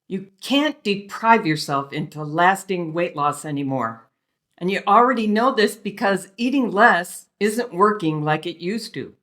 You can't deprive yourself into lasting weight loss anymore. And you already know this because eating less isn't working like it used to.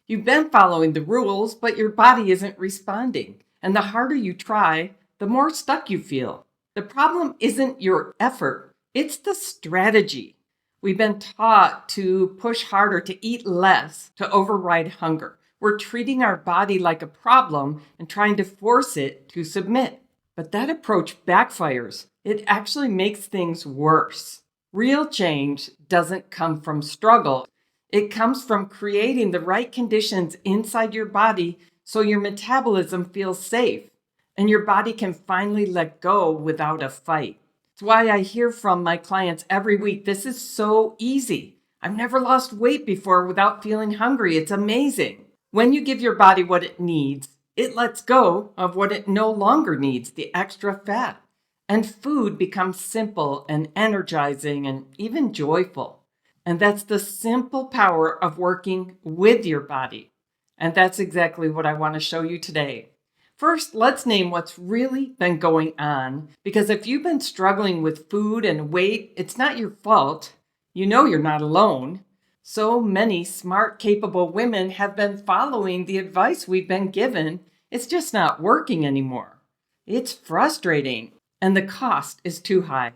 You've been following the rules, but your body isn't responding. And the harder you try, the more stuck you feel. The problem isn't your effort, it's the strategy. We've been taught to push harder, to eat less, to override hunger. We're treating our body like a problem and trying to force it to submit. But that approach backfires. It actually makes things worse. Real change doesn't come from struggle. It comes from creating the right conditions inside your body so your metabolism feels safe and your body can finally let go without a fight. It's why I hear from my clients every week, this is so easy. I've never lost weight before without feeling hungry. It's amazing. When you give your body what it needs, it lets go of what it no longer needs, the extra fat. And food becomes simple and energizing and even joyful. And that's the simple power of working with your body. And that's exactly what I want to show you today. First, let's name what's really been going on, because if you've been struggling with food and weight, it's not your fault. You know you're not alone. So many smart, capable women have been following the advice we've been given. It's just not working anymore. It's frustrating, and the cost is too high.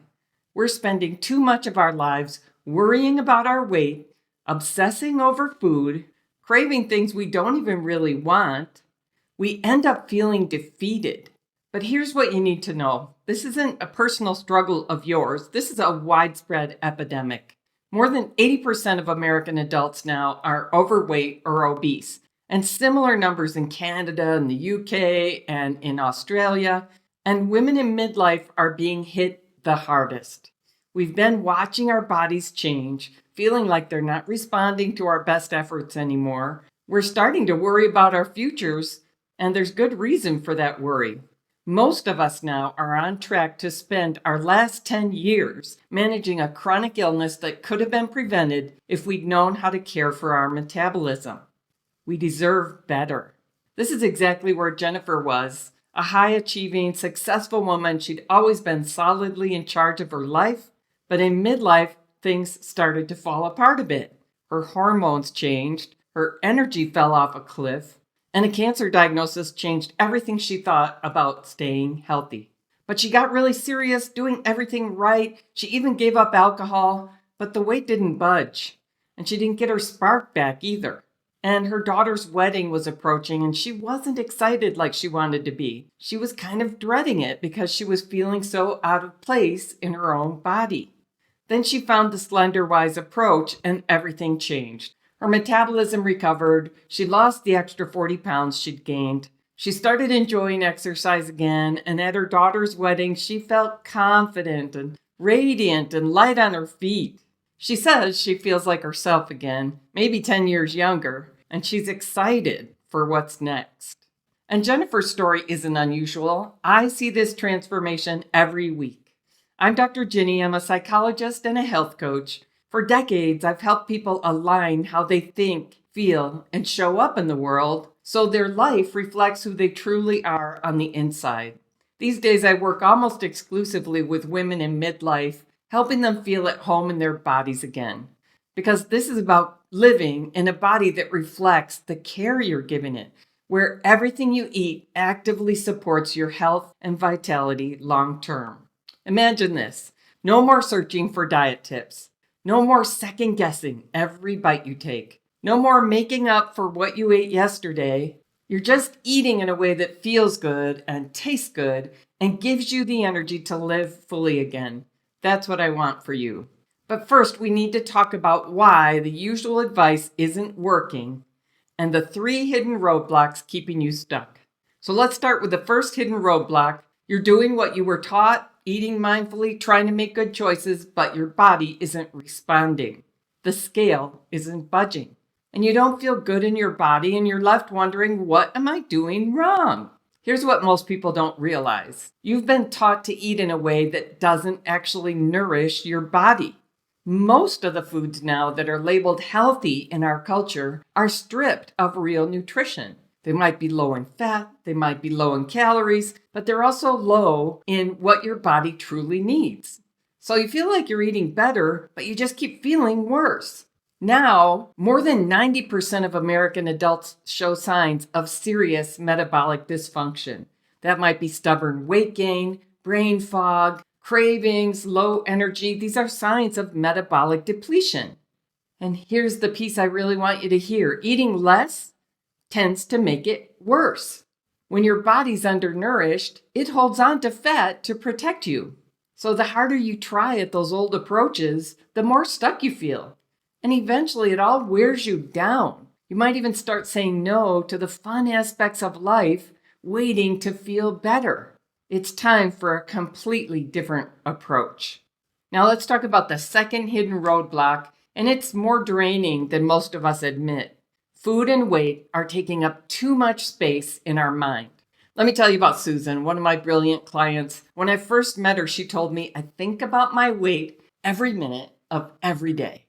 We're spending too much of our lives worrying about our weight, obsessing over food, craving things we don't even really want. We end up feeling defeated. But here's what you need to know. This isn't a personal struggle of yours. This is a widespread epidemic. More than 80% of American adults now are overweight or obese, and similar numbers in Canada and the UK and in Australia. And women in midlife are being hit the hardest. We've been watching our bodies change, feeling like they're not responding to our best efforts anymore. We're starting to worry about our futures, and there's good reason for that worry. Most of us now are on track to spend our last 10 years managing a chronic illness that could have been prevented if we'd known how to care for our metabolism. We deserve better. This is exactly where Jennifer was, a high-achieving, successful woman. She'd always been solidly in charge of her life, but in midlife, things started to fall apart a bit. Her hormones changed, her energy fell off a cliff, and a cancer diagnosis changed everything she thought about staying healthy. But she got really serious, doing everything right. She even gave up alcohol, but the weight didn't budge. And she didn't get her spark back either. And her daughter's wedding was approaching, and she wasn't excited like she wanted to be. She was kind of dreading it because she was feeling so out of place in her own body. Then she found the SlenderWise approach, and everything changed. Her metabolism recovered. She lost the extra 40 pounds she'd gained. She started enjoying exercise again, and at her daughter's wedding, she felt confident and radiant and light on her feet. She says she feels like herself again, maybe 10 years younger, and she's excited for what's next. And Jennifer's story isn't unusual. I see this transformation every week. I'm Dr. Ginny. I'm a psychologist and a health coach. For decades, I've helped people align how they think, feel, and show up in the world so their life reflects who they truly are on the inside. These days, I work almost exclusively with women in midlife, helping them feel at home in their bodies again. Because this is about living in a body that reflects the care you're giving it, where everything you eat actively supports your health and vitality long term. Imagine this: no more searching for diet tips. No more second guessing every bite you take. No more making up for what you ate yesterday. You're just eating in a way that feels good and tastes good and gives you the energy to live fully again. That's what I want for you. But first, we need to talk about why the usual advice isn't working and the 3 hidden roadblocks keeping you stuck. So let's start with the first hidden roadblock. You're doing what you were taught, eating mindfully, trying to make good choices, but your body isn't responding. The scale isn't budging. And you don't feel good in your body, and you're left wondering, what am I doing wrong? Here's what most people don't realize. You've been taught to eat in a way that doesn't actually nourish your body. Most of the foods now that are labeled healthy in our culture are stripped of real nutrition. They might be low in fat, they might be low in calories, but they're also low in what your body truly needs. So you feel like you're eating better, but you just keep feeling worse. Now, more than 90% of American adults show signs of serious metabolic dysfunction. That might be stubborn weight gain, brain fog, cravings, low energy. These are signs of metabolic depletion. And here's the piece I really want you to hear. Eating less tends to make it worse. When your body's undernourished, it holds on to fat to protect you. So the harder you try at those old approaches, the more stuck you feel. And eventually it all wears you down. You might even start saying no to the fun aspects of life, waiting to feel better. It's time for a completely different approach. Now let's talk about the second hidden roadblock, and it's more draining than most of us admit. Food and weight are taking up too much space in our mind. Let me tell you about Susan, one of my brilliant clients. When I first met her, she told me, I think about my weight every minute of every day.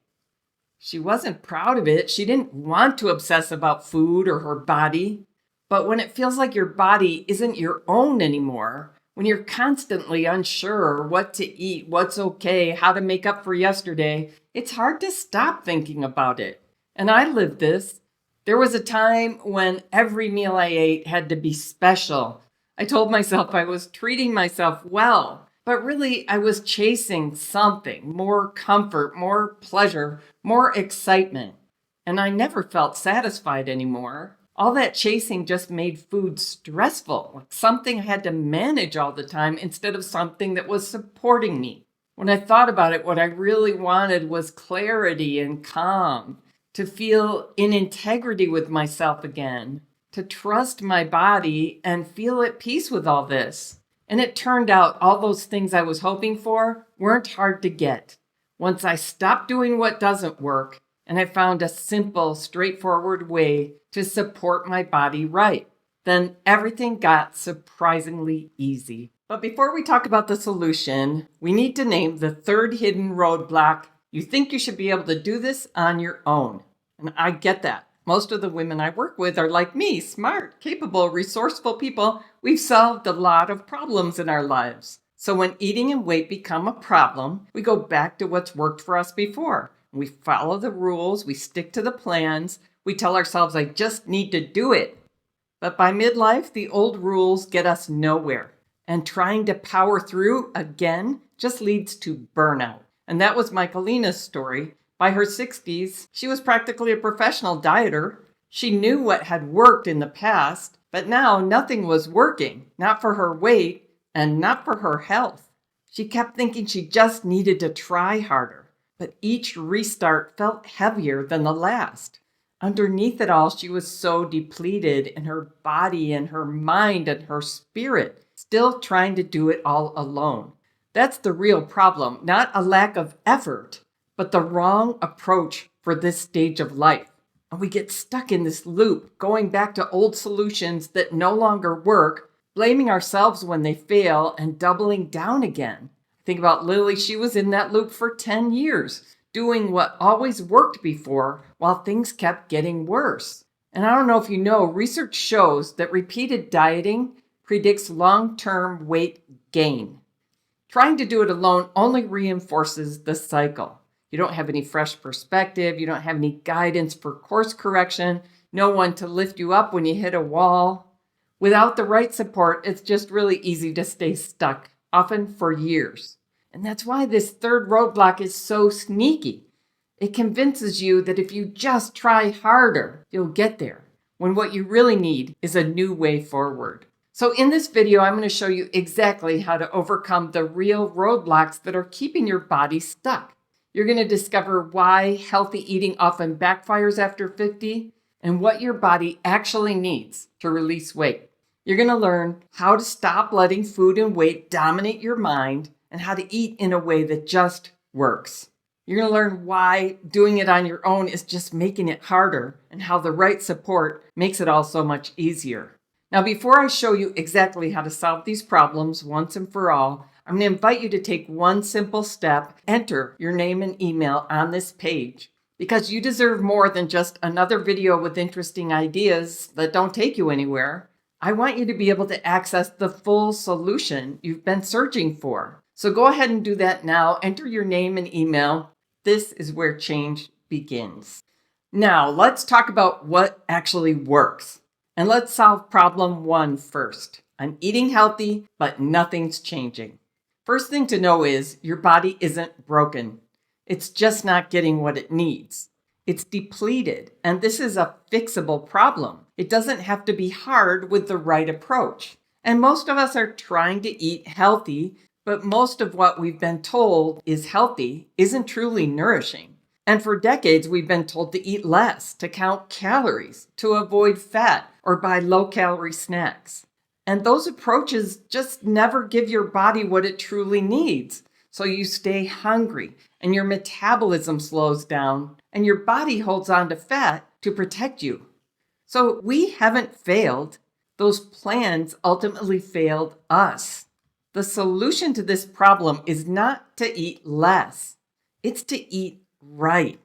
She wasn't proud of it. She didn't want to obsess about food or her body. But when it feels like your body isn't your own anymore, when you're constantly unsure what to eat, what's okay, how to make up for yesterday, it's hard to stop thinking about it. And I lived this. There was a time when every meal I ate had to be special. I told myself I was treating myself well, but really I was chasing something, more comfort, more pleasure, more excitement. And I never felt satisfied anymore. All that chasing just made food stressful, like something I had to manage all the time instead of something that was supporting me. When I thought about it, what I really wanted was clarity and calm, to feel in integrity with myself again, to trust my body and feel at peace with all this. And it turned out all those things I was hoping for weren't hard to get. Once I stopped doing what doesn't work, and I found a simple, straightforward way to support my body right, then everything got surprisingly easy. But before we talk about the solution, we need to name the third hidden roadblock. You think you should be able to do this on your own. And I get that. Most of the women I work with are like me, smart, capable, resourceful people. We've solved a lot of problems in our lives. So when eating and weight become a problem, we go back to what's worked for us before. We follow the rules, we stick to the plans, we tell ourselves, I just need to do it. But by midlife, the old rules get us nowhere. And trying to power through again just leads to burnout. And that was Michelina's story. By her 60s, she was practically a professional dieter. She knew what had worked in the past, but now nothing was working, not for her weight and not for her health. She kept thinking she just needed to try harder, but each restart felt heavier than the last. Underneath it all, she was so depleted in her body and her mind and her spirit, still trying to do it all alone. That's the real problem, not a lack of effort, but the wrong approach for this stage of life. And we get stuck in this loop, going back to old solutions that no longer work, blaming ourselves when they fail, and doubling down again. Think about Lily. She was in that loop for 10 years, doing what always worked before while things kept getting worse. And I don't know if you know, research shows that repeated dieting predicts long-term weight gain. Trying to do it alone only reinforces the cycle. You don't have any fresh perspective. You don't have any guidance for course correction. No one to lift you up when you hit a wall. Without the right support, it's just really easy to stay stuck, often for years. And that's why this third roadblock is so sneaky. It convinces you that if you just try harder, you'll get there, when what you really need is a new way forward. So in this video, I'm going to show you exactly how to overcome the real roadblocks that are keeping your body stuck. You're going to discover why healthy eating often backfires after 50 and what your body actually needs to release weight. You're going to learn how to stop letting food and weight dominate your mind and how to eat in a way that just works. You're going to learn why doing it on your own is just making it harder and how the right support makes it all so much easier. Now, before I show you exactly how to solve these problems once and for all, I'm going to invite you to take one simple step. Enter your name and email on this page. Because you deserve more than just another video with interesting ideas that don't take you anywhere. I want you to be able to access the full solution you've been searching for. So go ahead and do that now. Enter your name and email. This is where change begins. Now, let's talk about what actually works. And let's solve problem 1 first. I'm eating healthy, but nothing's changing. First thing to know is your body isn't broken. It's just not getting what it needs. It's depleted, and this is a fixable problem. It doesn't have to be hard with the right approach. And most of us are trying to eat healthy, but most of what we've been told is healthy isn't truly nourishing. And for decades, we've been told to eat less, to count calories, to avoid fat, or buy low-calorie snacks. And those approaches just never give your body what it truly needs. So you stay hungry, and your metabolism slows down, and your body holds on to fat to protect you. So we haven't failed. Those plans ultimately failed us. The solution to this problem is not to eat less. It's to eat right.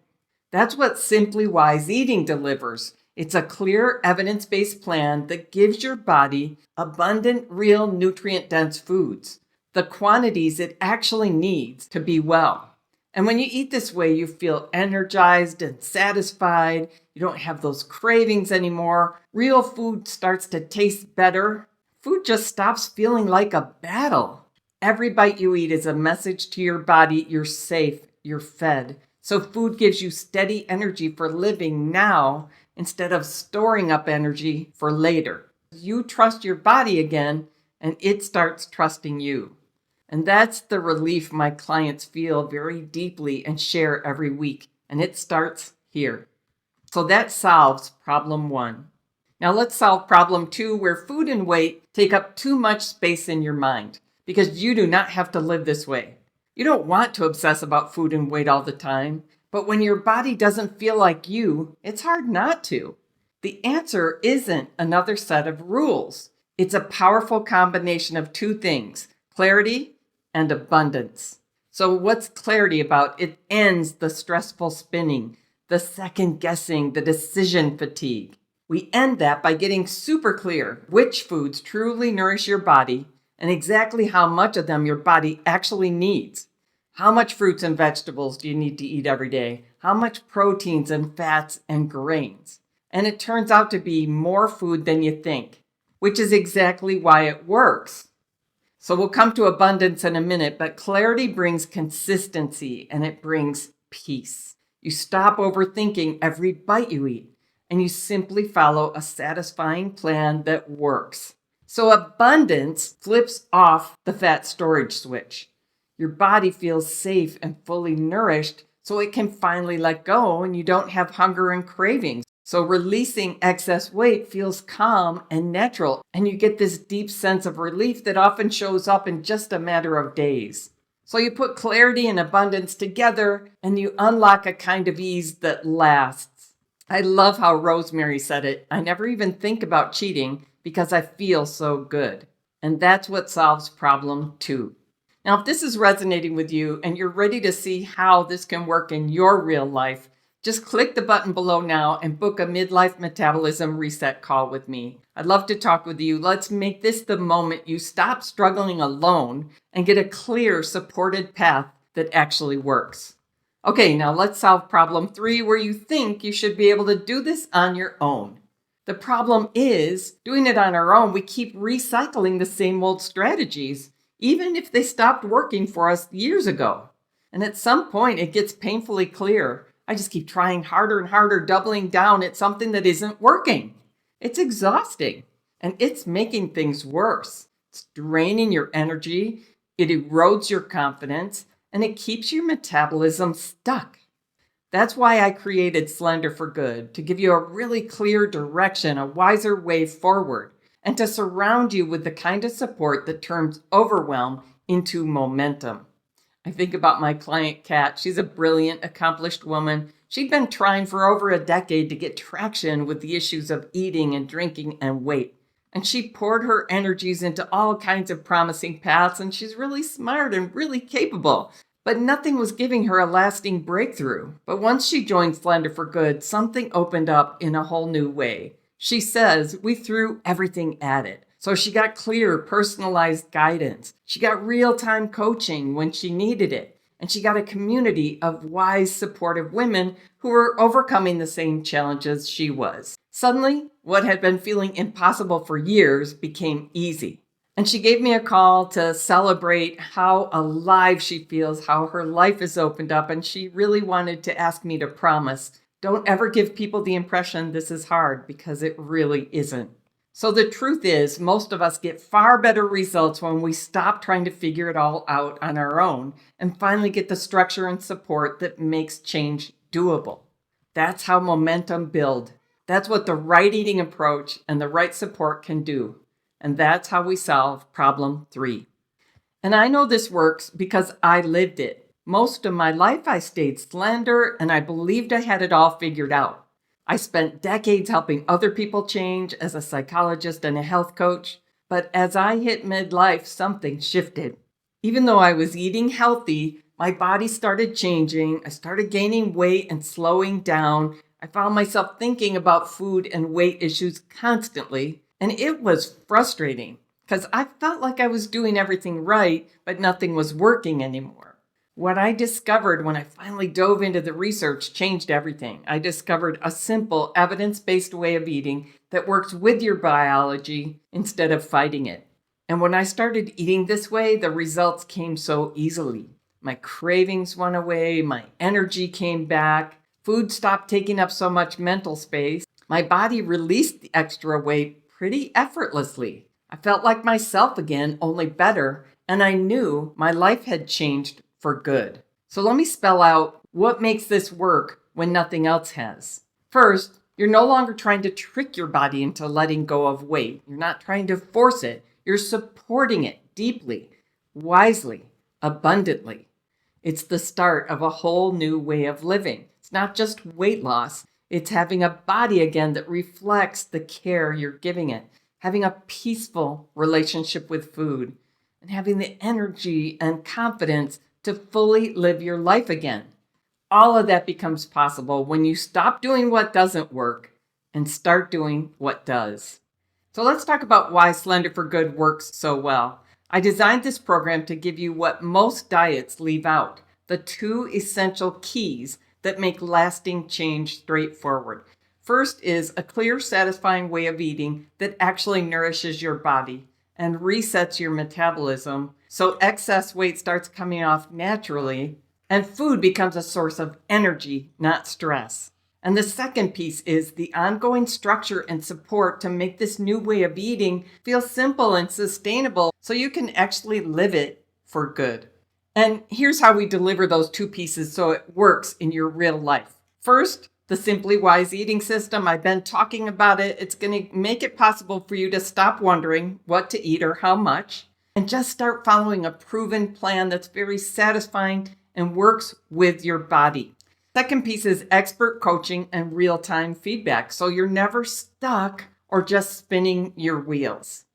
That's what SimplyWise Eating delivers. It's a clear, evidence-based plan that gives your body abundant, real, nutrient-dense foods, the quantities it actually needs to be well. And when you eat this way, you feel energized and satisfied. You don't have those cravings anymore. Real food starts to taste better. Food just stops feeling like a battle. Every bite you eat is a message to your body you're safe, you're fed. So food gives you steady energy for living now instead of storing up energy for later. You trust your body again, and it starts trusting you. And that's the relief my clients feel very deeply and share every week. And it starts here. So that solves problem 1. Now let's solve problem 2, where food and weight take up too much space in your mind, because you do not have to live this way. You don't want to obsess about food and weight all the time, but when your body doesn't feel like you, it's hard not to. The answer isn't another set of rules. It's a powerful combination of 2 things: clarity and abundance. So what's clarity about? It ends the stressful spinning, the second guessing, the decision fatigue. We end that by getting super clear which foods truly nourish your body and exactly how much of them your body actually needs. How much fruits and vegetables do you need to eat every day? How much proteins and fats and grains? And it turns out to be more food than you think, which is exactly why it works. So we'll come to abundance in a minute, but clarity brings consistency and it brings peace. You stop overthinking every bite you eat and you simply follow a satisfying plan that works. So abundance flips off the fat storage switch. Your body feels safe and fully nourished so it can finally let go and you don't have hunger and cravings. So releasing excess weight feels calm and natural, and you get this deep sense of relief that often shows up in just a matter of days. So you put clarity and abundance together, and you unlock a kind of ease that lasts. I love how Rosemary said it. I never even think about cheating because I feel so good. And that's what solves problem 2. Now, if this is resonating with you and you're ready to see how this can work in your real life, just click the button below now and book a Midlife Metabolism Reset call with me. I'd love to talk with you. Let's make this the moment you stop struggling alone and get a clear, supported path that actually works. Okay, now let's solve problem 3, where you think you should be able to do this on your own. The problem is, doing it on our own, we keep recycling the same old strategies, even if they stopped working for us years ago. And at some point, it gets painfully clear. I just keep trying harder and harder, doubling down at something that isn't working. It's exhausting, and it's making things worse. It's draining your energy, it erodes your confidence, and it keeps your metabolism stuck. That's why I created Slender for Good, to give you a really clear direction, a wiser way forward, and to surround you with the kind of support that turns overwhelm into momentum. I think about my client, Kat. She's a brilliant, accomplished woman. She'd been trying for over a decade to get traction with the issues of eating and drinking and weight. And she poured her energies into all kinds of promising paths, and she's really smart and really capable. But nothing was giving her a lasting breakthrough. But once she joined Slender for Good, something opened up in a whole new way. She says we threw everything at it. So she got clear, personalized guidance. She got real-time coaching when she needed it. And she got a community of wise, supportive women who were overcoming the same challenges she was. Suddenly, what had been feeling impossible for years became easy. And she gave me a call to celebrate how alive she feels, how her life is opened up. And she really wanted to ask me to promise, don't ever give people the impression this is hard, because it really isn't. So the truth is, most of us get far better results when we stop trying to figure it all out on our own and finally get the structure and support that makes change doable. That's how momentum builds. That's what the right eating approach and the right support can do. And that's how we solve problem 3. And I know this works because I lived it. Most of my life I stayed slender and I believed I had it all figured out. I spent decades helping other people change as a psychologist and a health coach. But as I hit midlife, something shifted. Even though I was eating healthy, my body started changing. I started gaining weight and slowing down. I found myself thinking about food and weight issues constantly. And it was frustrating because I felt like I was doing everything right, but nothing was working anymore. What I discovered when I finally dove into the research changed everything. I discovered a simple, evidence-based way of eating that works with your biology instead of fighting it. And when I started eating this way, the results came so easily. My cravings went away, my energy came back, food stopped taking up so much mental space. My body released the extra weight pretty effortlessly. I felt like myself again, only better, and I knew my life had changed for good. So let me spell out what makes this work when nothing else has. First, you're no longer trying to trick your body into letting go of weight. You're not trying to force it. You're supporting it deeply, wisely, abundantly. It's the start of a whole new way of living. It's not just weight loss. It's having a body again that reflects the care you're giving it, having a peaceful relationship with food, and having the energy and confidence to fully live your life again. All of that becomes possible when you stop doing what doesn't work and start doing what does. So let's talk about why Slender for Good works so well. I designed this program to give you what most diets leave out, the 2 essential keys that make lasting change straightforward. First is a clear, satisfying way of eating that actually nourishes your body and resets your metabolism so excess weight starts coming off naturally and food becomes a source of energy, not stress. And the second piece is the ongoing structure and support to make this new way of eating feel simple and sustainable so you can actually live it for good. And here's how we deliver those 2 pieces so it works in your real life. First, the SimplyWise Eating system. I've been talking about it. It's going to make it possible for you to stop wondering what to eat or how much and just start following a proven plan that's very satisfying and works with your body. Second piece is expert coaching and real-time feedback, so you're never stuck or just spinning your wheels.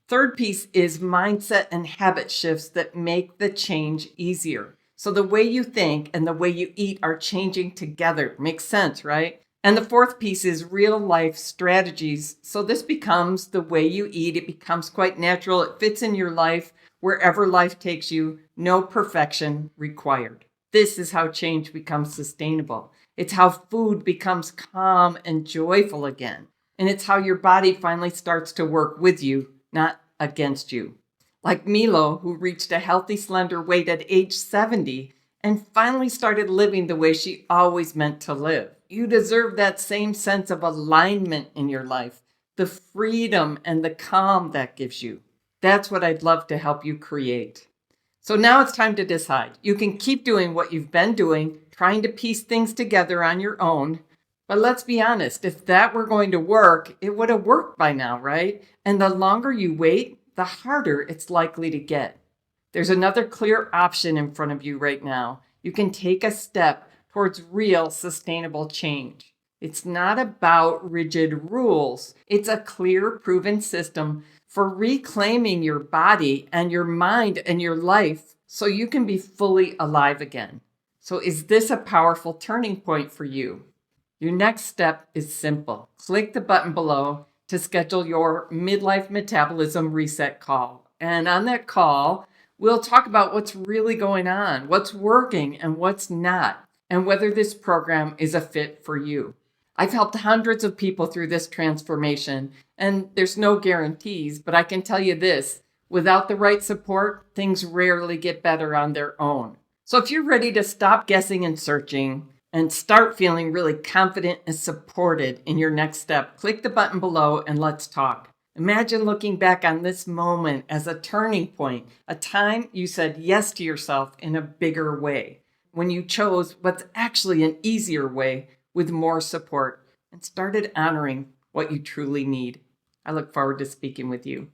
Third piece is mindset and habit shifts that make the change easier. So the way you think and the way you eat are changing together. Makes sense, right? And the fourth piece is real life strategies. So this becomes the way you eat. It becomes quite natural. It fits in your life wherever life takes you. No perfection required. This is how change becomes sustainable. It's how food becomes calm and joyful again. And it's how your body finally starts to work with you, not against you. Like Milo, who reached a healthy, slender weight at age 70 and finally started living the way she always meant to live. You deserve that same sense of alignment in your life, the freedom and the calm that gives you. That's what I'd love to help you create. So now it's time to decide. You can keep doing what you've been doing, trying to piece things together on your own. But let's be honest, if that were going to work, it would have worked by now, right? And the longer you wait, the harder it's likely to get. There's another clear option in front of you right now. You can take a step towards real sustainable change. It's not about rigid rules. It's a clear, proven system for reclaiming your body and your mind and your life so you can be fully alive again. So is this a powerful turning point for you? Your next step is simple. Click the button below to schedule your Midlife Metabolism Reset call. And on that call, we'll talk about what's really going on, what's working and what's not, and whether this program is a fit for you. I've helped hundreds of people through this transformation, and there's no guarantees, but I can tell you this, without the right support, things rarely get better on their own. So if you're ready to stop guessing and searching and start feeling really confident and supported in your next step, click the button below and let's talk. Imagine looking back on this moment as a turning point, a time you said yes to yourself in a bigger way, when you chose what's actually an easier way with more support and started honoring what you truly need. I look forward to speaking with you.